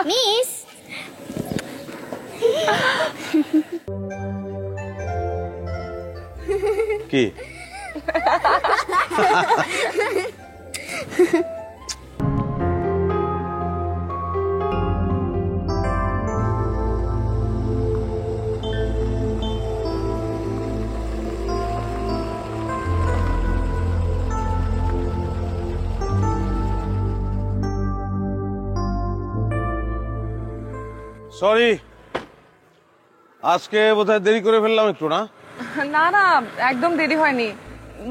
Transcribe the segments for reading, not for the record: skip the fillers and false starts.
Miss কি sorry, আজকে বোধহয় দেরি করে ফেললাম একটু। না না না, একদম দেরি হয়নি,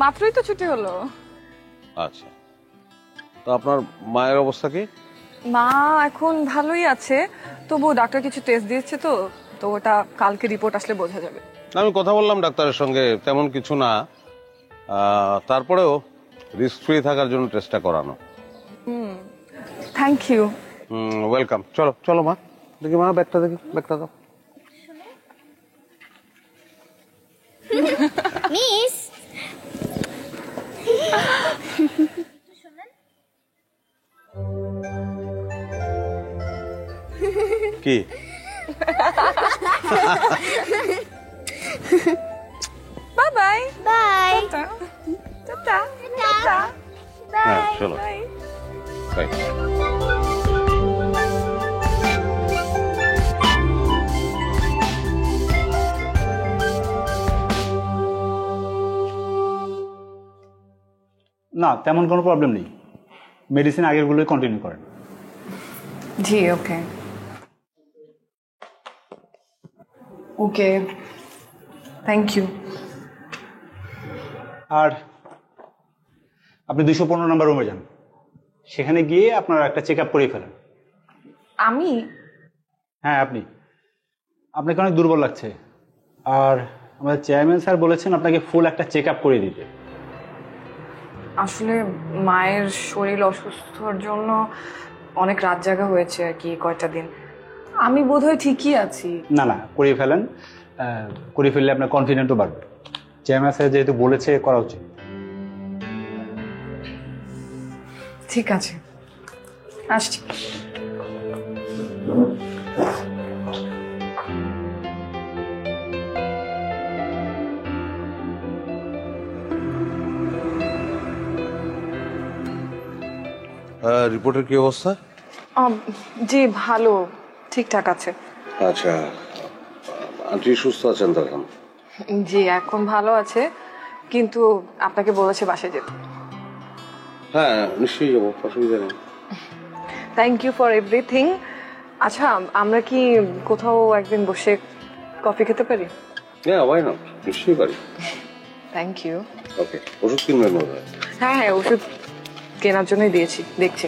মাত্রই তো ছুটি হলো। আচ্ছা, তো আপনার মায়ের অবস্থা কি? মা এখন ভালোই আছে, তবু ডাক্তার কিছু টেস্ট দিয়েছে তো তো ওটা কালকে রিপোর্ট আসলে বোঝা যাবে। আমি কথা বললাম ডাক্তারের সঙ্গে, তেমন কিছু না, তারপরেও রিস্ক ফ্রি থাকার জন্য টেস্টটা করানো। Thank you. ওয়েলকাম। চলো চলো মা, দেখি মা ব্যাগটা দেখি, ব্যাগটা দাও। মিস কি বাই বাই। বাই টাটা টাটা। হ্যাঁ চলো বাই। বাই। না, তেমন কোনো প্রবলেম নেই, মেডিসিন আগেরগুলোই কন্টিনিউ করেন। জি ওকে ওকে, থ্যাংক ইউ। আর আপনি 215 নম্বর রুমে যান, সেখানে গিয়ে আপনারা একটা চেক আপ করিয়ে ফেলেন। আমি? হ্যাঁ আপনি, আপনাকে অনেক দুর্বল লাগছে, আর আমাদের চেয়ারম্যান স্যার বলেছেন আপনাকে ফুল একটা চেক আপ করিয়ে দিতে। আসলে মায়ের শরীর অসুস্থর জন্য অনেক রাত জাগা হয়েছে আর কি কয়টা দিন। আমি বোধহয় ঠিকই আছি। না না, করিয়ে ফেলেন, করিয়ে ফেললে আপনার কনফিডেন্টও বাড়বে। চেয়ারম্যান স্যার যেহেতু বলেছে, করা উচিত। ঠিক আছে, আসছি। রিপোর্টের কি অবস্থা? জি ভালো, ঠিকঠাক আছে। আচ্ছা, আন্টি সুস্থ আছেন তখন? জি এখন ভালো আছে, কিন্তু আপনাকে বলেছে বাসায় যেতে। হ্যাঁ নিশ্চয়ই যাবো, অসুবিধা নেই। Thank you for everything. আচ্ছা, আমরা কি কোথাও একদিন বসে কফি খেতে পারি? হ্যাঁ ওয়াই নট, নিশ্চয়ই পারি। Thank you. ওকে, ওষুধ কিনবেন বোধ হয়। হ্যাঁ হ্যাঁ, ওষুধ কেনার জন্যই দিয়েছি, দেখছি।